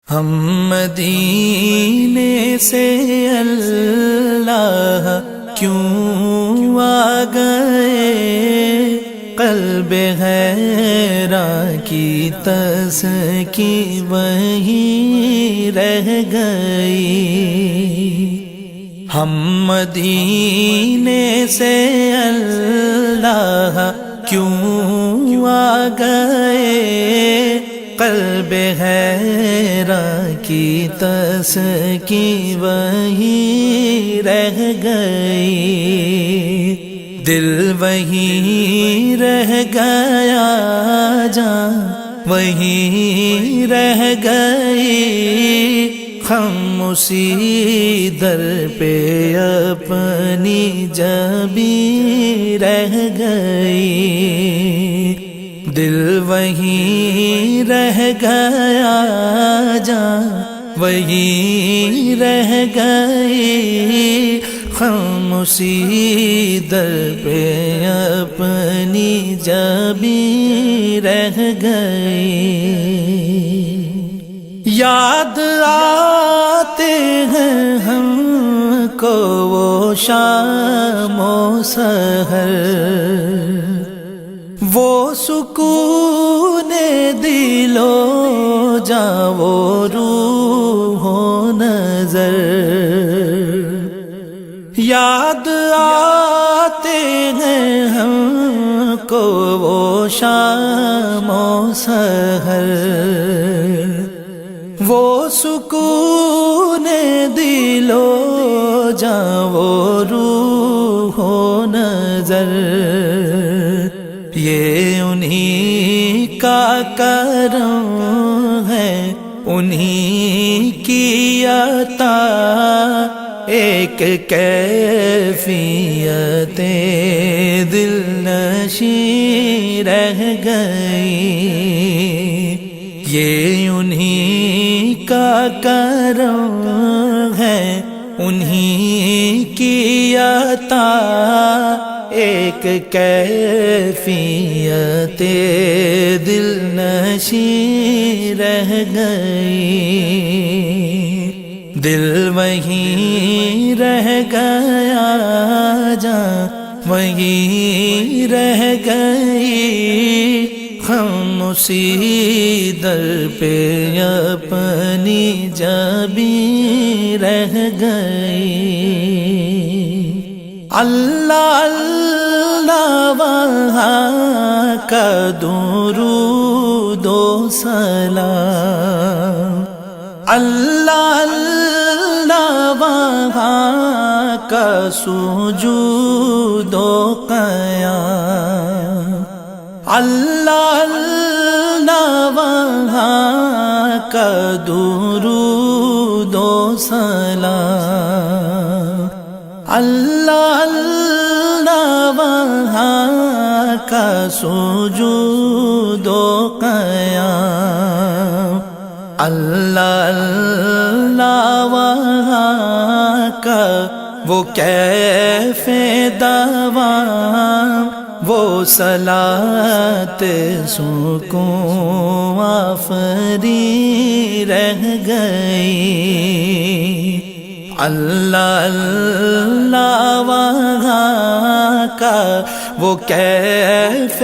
ہم مدینے سے اللہ کیوں آ گئے، قلب حیراں کی تسکی وہیں رہ گئی۔ ہم مدینے سے اللہ کیوں آ گئے، قلب حیراں کی تسکی وہیں رہ گئی، دل وہیں رہ گیا، جان وہیں رہ گئی، ہم اسی در پہ اپنی جبیں رہ گئی، دل وہیں رہ گیا، جان وہیں رہ گئی، ہم اسی در پہ اپنی جبیں رہ گئی۔ یاد آتے ہیں ہم کو وہ شام و سحر، وہ سکون دل و جاں وہ روح و نظر، یاد آتے ہیں ہم کو وہ شام و سحر، وہ سکون دل و جاں وہ روح و نظر، یہ انہی کا کرم ہے، انہی کی عطا، ایک کیفیت دل نشیں رہ گئی، یہ انہی کا کرم ہے، انہی کی عطا، ایک کیفیت دل نشیں رہ گئی، دل وہیں رہ گیا، جان وہیں رہ گئی، ہم اسی در پہ اپنی جبیں رہ گئی۔ اللہ اللہ وہاں کا درود و سلام، اللہ اللہ وہاں کا سجود و قیام، اللہ اللہ وہاں کا درود و سلام، اللہ اللہ وہاں کا سجود و قیام، اللہ اللہ وہاں کا وہ کیف دوام، وہ صلاۃ سکون آفری رہ گئی، اللہ اللہ وہاں کا وہ کیف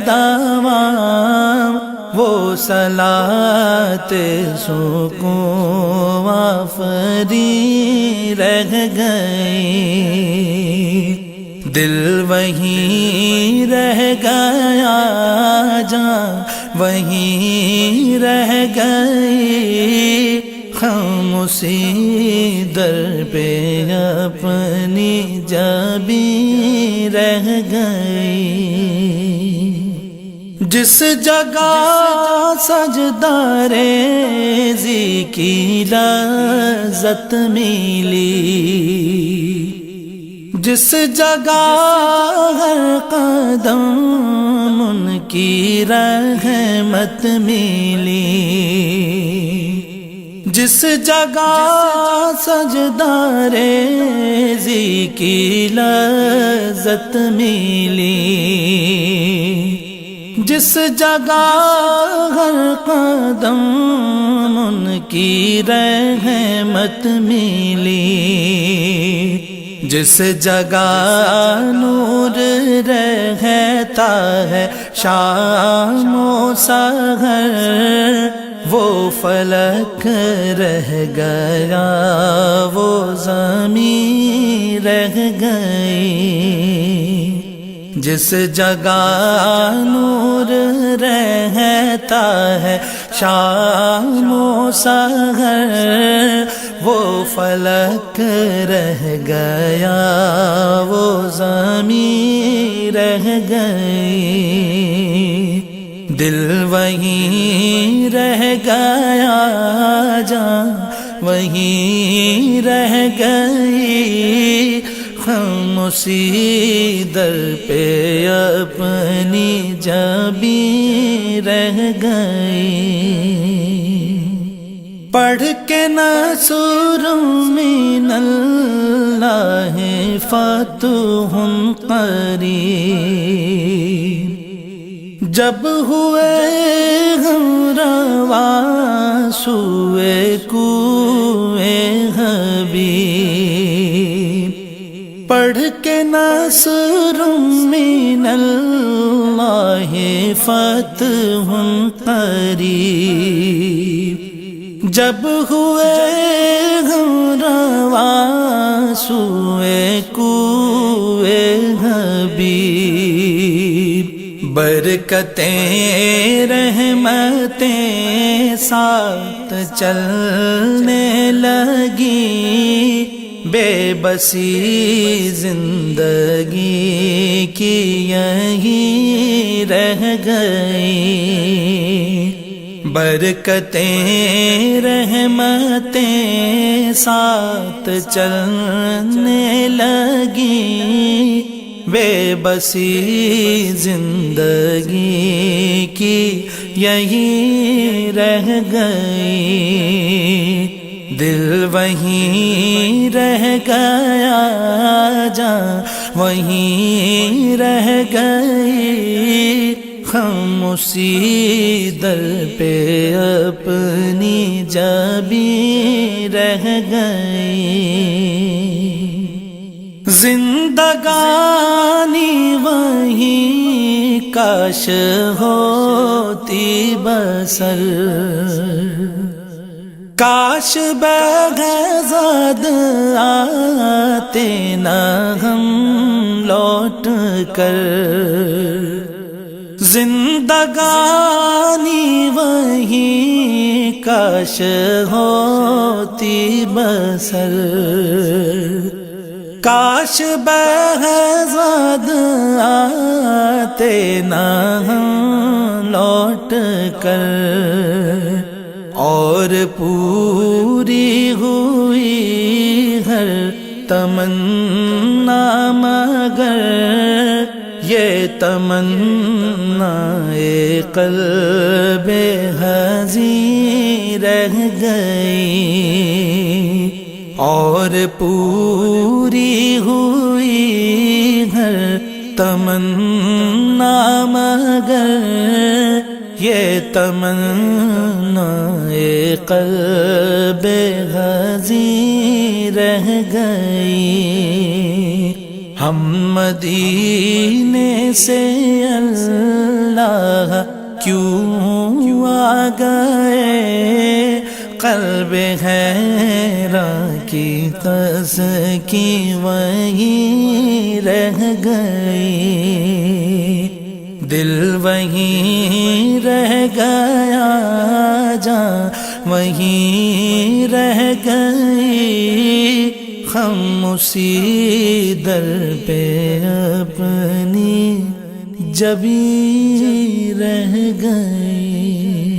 دوام، وہ صلاۃ سکون آفری رہ گئی، دل وہیں رہ گیا، جان وہیں رہ گئی، ہم اسی در پہ اپنی جبیں رہ گئی، جس جگہ سجدہ ریزی کی لذت ملی، جس جگہ ہر قدم ان کی رحمت ملی، جس جگہ سجدہ ریزی کی لذت ملی، جس جگہ ہر قدم ان کی رحمت ملی، جس جگہ نور رہتا ہے شام و سحر، وہ فلک رہ گیا وہ زمین رہ گئی، جس جگہ نور رہتا ہے شام و سحر، وہ فلک رہ گیا وہ زمین رہ گئی، دل وہیں رہ گیا جان وہیں رہ گئی، ہم اسی در پہ اپنی جبیں رہ گئی، پڑھ کے نصر من اللہ فتح قریب، جب ہوئے ہم رواں سوئے کوئے حبیب، پڑھ کے نصر من اللہ فتح قریب، جب ہوئے ہم رواں سوئے کوئے حبیب، برکتیں رحمتیں ساتھ چلنے لگی، بے بسی زندگی کی یہیں رہ گئی، برکتیں رحمتیں ساتھ چلنے لگی، بے بسی زندگی کی یہیں رہ گئی، دل وہیں رہ گیا جان وہیں رہ گئی، ہم اسی در پہ اپنی جبیں رہ گئی، زندگانی وہیں کاش ہوتی بسر، کاش بغضب آتے نہ ہم لوٹ کر، زندگانی وہیں کاش ہوتی بسر، کاش بغضب آتے نہ ہم لوٹ کر، اور پوری ہوئی ہر تمنا مگر یہ تمنا قلب حزین رہ گئی، اور پوری ہوئی ہر تمنا مگر یہ تمنا قلب حزین رہ گئی، ہم مدینے سے اللہ کیوں آ گئے، قلب حیران کی تسکی وہیں رہ گئی، دل وہیں رہ گیا جان وہیں رہ گئی، ہم اسی در پہ اپنی جبیں رہ گئی۔